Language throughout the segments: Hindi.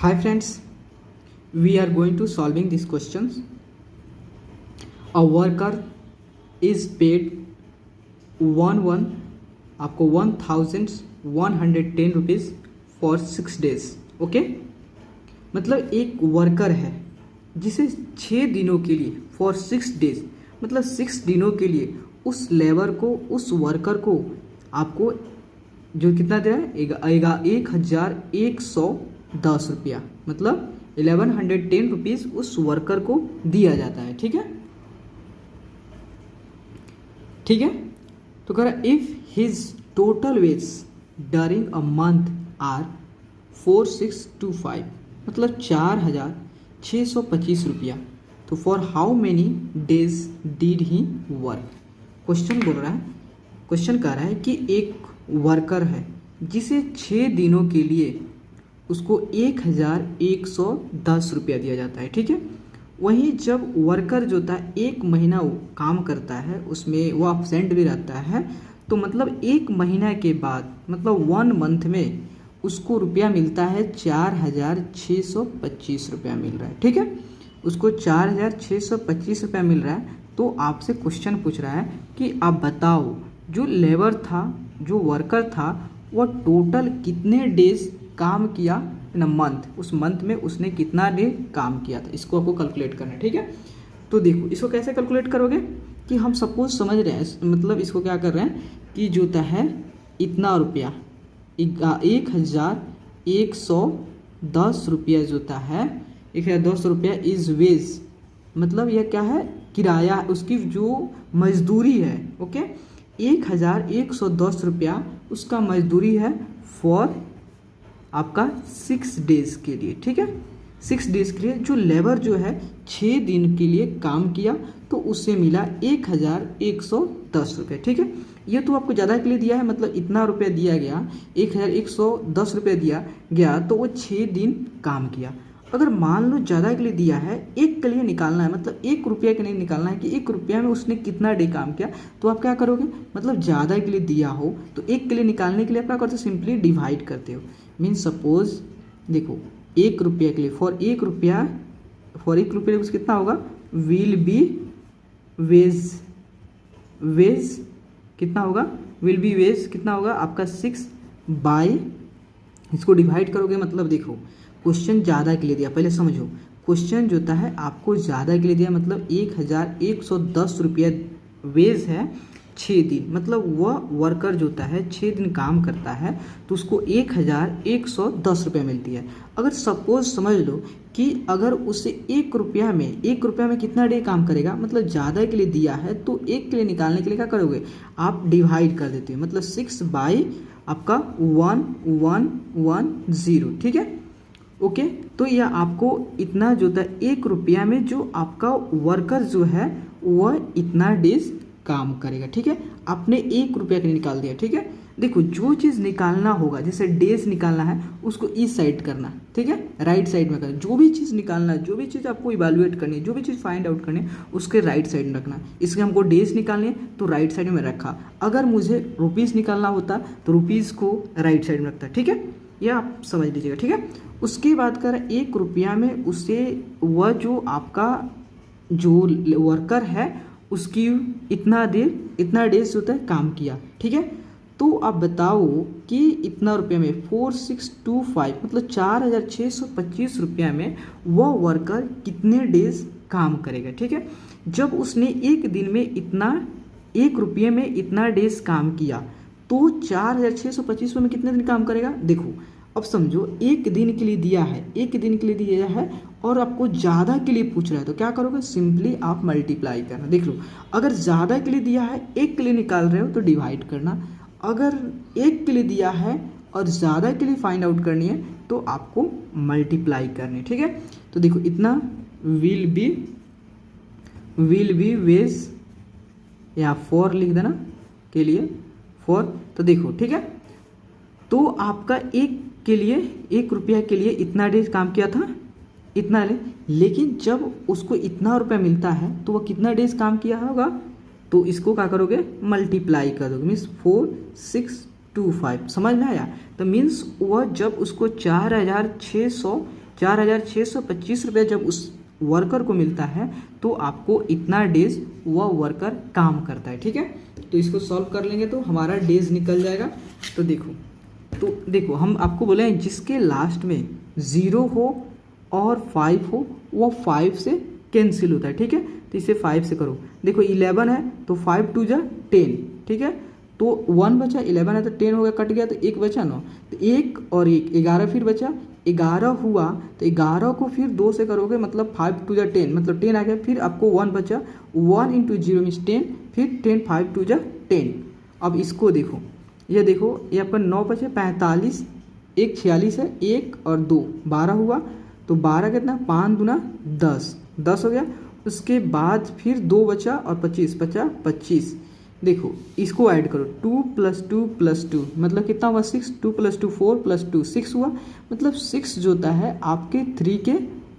Hi friends, we are going to solving these questions. A worker is paid आपको 1110 रुपीज़ फॉर 6 days. ओके, मतलब एक वर्कर है जिसे 6 दिनों के लिए फॉर 6 days मतलब 6 दिनों के लिए उस लेबर को, उस वर्कर को आपको जो कितना दे रहा है आएगा 1110 रुपया, मतलब 1110 रुपीज़ उस वर्कर को दिया जाता है. ठीक है, ठीक है. तो कह रहा if his total wage during a month are 4625 मतलब 4625 रुपया. तो for how many days did he work. Question बोल रहा है, क्वेश्चन कह रहा है कि एक वर्कर है जिसे 6 दिनों के लिए उसको 1110 रुपया दिया जाता है. ठीक है, वहीं जब वर्कर जो था 1 महीना वो काम करता है, उसमें वो एब्सेंट भी रहता है, तो मतलब 1 महीना के बाद मतलब 1 मंथ में उसको रुपया मिलता है 4625 रुपया मिल रहा है. ठीक है, उसको 4625 रुपया मिल रहा है. तो आपसे क्वेश्चन पूछ रहा है कि आप बताओ जो लेबर था, जो वर्कर था, वो टोटल कितने डेज काम किया इन अ मंथ, उस मंथ में उसने कितना डे काम किया था. इसको आपको कैलकुलेट करना है. ठीक है, तो देखो इसको कैसे कैलकुलेट करोगे कि हम सपोज समझ रहे हैं, मतलब इसको क्या कर रहे हैं कि जो होता है इतना रुपया 1110 रुपया जो होता है 1110 रुपया इज वेज, मतलब यह क्या है किराया, उसकी जो मजदूरी है. ओके, 1110 रुपया उसका मजदूरी है फॉर आपका 6 डेज के लिए. ठीक है, 6 डेज के लिए जो लेबर जो है 6 दिन के लिए काम किया तो उससे मिला 1110 रुपये. ठीक है, ये तो आपको ज़्यादा के लिए दिया है, मतलब इतना रुपया दिया गया, 1110 रुपये दिया गया, तो वो 6 दिन काम किया. अगर मान लो ज़्यादा के लिए दिया है, एक के लिए निकालना है, मतलब 1 रुपया के नहीं निकालना है कि 1 रुपया में उसने कितना डे काम किया, तो आप क्या करोगे, मतलब ज़्यादा के लिए दिया हो तो 1 के लिए निकालने के लिए आप क्या करते हो, सिंपली डिवाइड करते हो. मीन्स सपोज देखो 1 रुपया के लिए फॉर 1 रुपया कुछ कितना होगा, विल बी वेज कितना होगा, विल बी वेज कितना होगा आपका 6 बाई, इसको डिवाइड करोगे, मतलब देखो क्वेश्चन ज़्यादा के लिए दिया, पहले समझो क्वेश्चन जो होता है आपको ज़्यादा के लिए दिया, मतलब 1110 रुपया वेज है 6 दिन, मतलब वह वर्कर जो होता है 6 दिन काम करता है तो उसको 1110 रुपया मिलती है. अगर सपोज समझ लो कि अगर उसे 1 रुपया में कितना डे काम करेगा, मतलब ज़्यादा के लिए दिया है तो 1 के लिए निकालने के लिए क्या करोगे, आप डिवाइड कर देते हो, मतलब 6 बाई आपका 1110. ठीक है, ओके. तो यह आपको इतना जो होता है 1 रुपया में जो आपका वर्कर जो है वह इतना डेज काम करेगा. ठीक है, आपने 1 रुपया के लिए निकाल दिया. ठीक है, देखो जो चीज़ निकालना होगा, जैसे डेज निकालना है उसको इस साइड करना. ठीक है, राइट साइड में करना. जो भी चीज़ निकालना है, जो भी चीज़ आपको इवैल्यूएट करनी है, जो भी चीज़ फाइंड आउट करनी है, उसके राइट साइड में रखना. इसके हमको डेज निकालने है तो राइट साइड में रखा. अगर मुझे रुपीज़ निकालना होता तो रुपीज़ को राइट साइड में रखता. ठीक है, यह आप समझ लीजिएगा. ठीक है, उसके बाद कर 1 रुपया में उसे वह जो आपका जो वर्कर है उसकी इतना डेज होता है काम किया. ठीक है, तो आप बताओ कि इतना रुपया में 4625 मतलब 4625 रुपया में वह वर्कर कितने डेज काम करेगा. ठीक है, जब उसने 1 दिन में इतना 1 रुपये में इतना डेज काम किया तो 4625 में कितने दिन काम करेगा. देखो अब समझो 1 दिन के लिए दिया है और आपको ज़्यादा के लिए पूछ रहा है, तो क्या करोगे, सिंपली आप मल्टीप्लाई करना. देख लो अगर ज़्यादा के लिए दिया है 1 के लिए निकाल रहे हो तो डिवाइड करना. अगर 1 के लिए दिया है और ज़्यादा के लिए फाइंड आउट करनी है तो आपको मल्टीप्लाई करनी. ठीक है, तो देखो इतना विल बी वेज या फॉर लिख देना के लिए फॉर. तो देखो ठीक है, तो आपका 1 रुपया के लिए इतना डेज काम किया था, इतना लेकिन जब उसको इतना रुपया मिलता है तो वह कितना डेज काम किया होगा, तो इसको क्या करोगे, मल्टीप्लाई कर दोगे. मीन्स 4625. समझ में आया. तो मीन्स वह जब उसको 4625 ₹4,625 जब उस वर्कर को मिलता है तो आपको इतना डेज वह वर्कर काम करता है। ठीक है, तो इसको सॉल्व कर लेंगे तो हमारा डेज निकल जाएगा। तो देखो हम आपको बोले हैं जिसके लास्ट में 0 हो और 5 हो वो 5 से कैंसिल होता है। ठीक है, तो इसे 5 से करो। देखो 11 है तो 5 2 जा 10। ठीक है, तो 1 बचा, 11 है तो 10 हो गया, कट गया तो 1 बचा 9, तो 1 और 1 11 फिर बचा, 11 हुआ तो 11 को फिर 2 से करोगे मतलब 5 2 जा 10 मतलब 10 आ गया, फिर आपको 1 बचा, 1 इंटू 0 मीन्स 10, फिर 10 5 2 जा 10। अब इसको देखो, ये देखो ये आपका 9 बचे 45, 1 46 है, 1 और 2 12 हुआ, तो 12 कितना 5 दूना 10 10 हो गया। उसके बाद फिर 2 बचा और 25 बचा 25। देखो इसको ऐड करो 2 + 2 + 2 मतलब कितना हुआ 6, 2 + 2 4 + 2 6 हुआ, मतलब 6 जो होता है आपके 3 के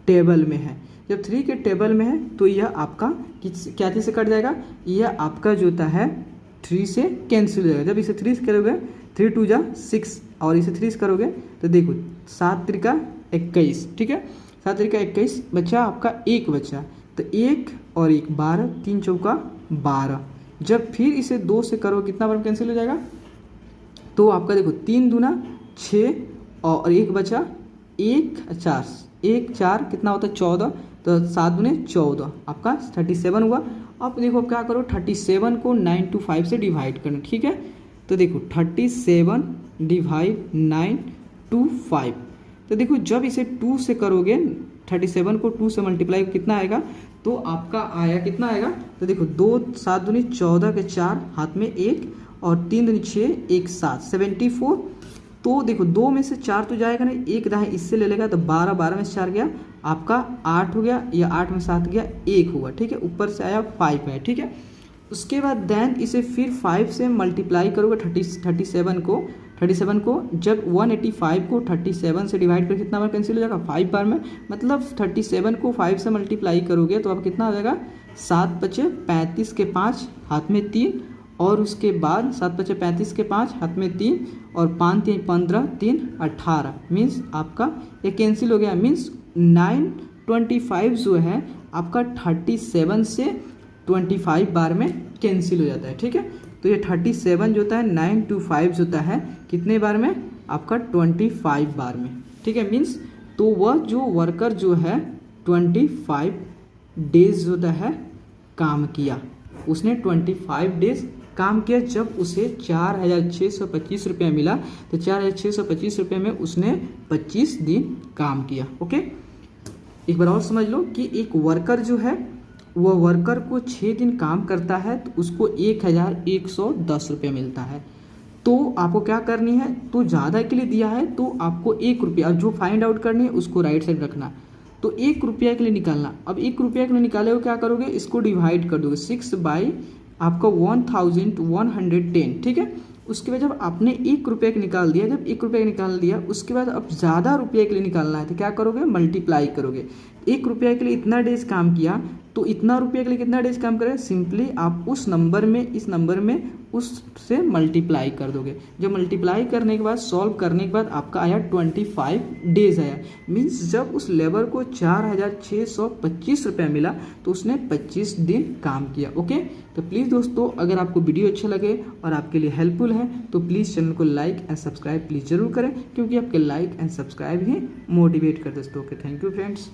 टेबल में है। जब 3 के टेबल में है तो यह आपका क्या चीज़ से कट जाएगा, यह आपका जो होता है 3 से कैंसिल हो जाएगा। जब इसे 3 से करोगे 3 2 जा 6 और इसे 3 से करोगे तो देखो 7 त्रिका 21। ठीक है, 7 त्रिका 21 बचा आपका 1 बचा, तो 1 और 1 12, 3 चौका 12। जब फिर इसे 2 से करो कितना बार कैंसिल हो जाएगा, तो आपका देखो 3 दूना 6 और 1 बचा 1 4 1 4 कितना होता है 14, तो 7 दूने 14 आपका 37 हुआ। अब देखो क्या करो 37 को 9 to 5 से डिवाइड करना। ठीक है, तो देखो 37 डिवाइड 9 to 5, तो देखो जब इसे 2 से करोगे 37 को 2 से मल्टीप्लाई कितना आएगा, तो आपका आया कितना आएगा, तो देखो 2 7 दूनी 14 के 4 हाथ में 1 और 3 दूनी 6 1 7 74। तो देखो 2 में से 4 तो जाएगा नहीं, 1 दाएं इससे ले लेगा तो 12 12 में से 4 गया आपका 8 हो गया, या 8 में 7 गया 1 हुआ। ठीक है, ऊपर से आया 5 है। ठीक है, उसके बाद देन इसे फिर 5 से मल्टीप्लाई करोगे 37 को जब 185 को 37 से डिवाइड कर कितना बार कैंसिल हो जाएगा 5 बार में, मतलब 37 को 5 से मल्टीप्लाई करोगे तो अब कितना आ जाएगा 7 बचे 35 के 5 हाथ में 3, और उसके बाद 7 बचे 35 के 5 हाथ में 3 और 5 3 15 3 18 मीन्स आपका ये कैंसिल हो गया, मीन्स 925 जो है आपका 37 से 25 बार में कैंसिल हो जाता है। ठीक है, तो ये 37 जो होता है 925 जो होता है कितने बार में आपका 25 बार में। ठीक है, मीन्स तो वह जो वर्कर जो है 25 डेज जो होता है काम किया, उसने 25 डेज काम किया। जब उसे 4,625 रुपये मिला तो 4,625 रुपये में उसने 25 दिन काम किया। ओके, एक बार और समझ लो कि एक वर्कर जो है वह वर्कर को 6 दिन काम करता है तो उसको 1,110 रुपये मिलता है। तो आपको क्या करनी है, तो ज़्यादा के लिए दिया है तो आपको 1 रुपया, जो फाइंड आउट करनी है उसको राइट साइड रखना, तो 1 रुपया के लिए निकालना। अब 1 रुपया के लिए निकाले हो क्या करोगे, इसको डिवाइड कर दोगे 6 बाई आपका 1110। ठीक है, उसके बाद जब आपने 1 रुपये का निकाल दिया, जब 1 रुपये का निकाल दिया उसके बाद अब ज़्यादा रुपये के लिए निकालना है तो क्या करोगे, मल्टीप्लाई करोगे। 1 रुपये के लिए इतना डेज काम किया तो इतना रुपये के लिए कितना डेज काम करेगा, सिंपली आप उस नंबर में इस नंबर में उससे मल्टीप्लाई कर दोगे। जब मल्टीप्लाई करने के बाद सॉल्व करने के बाद आपका आया 25 डेज आया, मीन्स जब उस लेबर को 4,625 रुपये मिला तो उसने 25 दिन काम किया। ओके, तो प्लीज़ दोस्तों अगर आपको वीडियो अच्छा लगे और आपके लिए हेल्पफुल है तो प्लीज़ चैनल को लाइक एंड सब्सक्राइब प्लीज़ ज़रूर करें, क्योंकि आपके like and subscribe he motivate करते दोस्तों। Okay, thank you friends.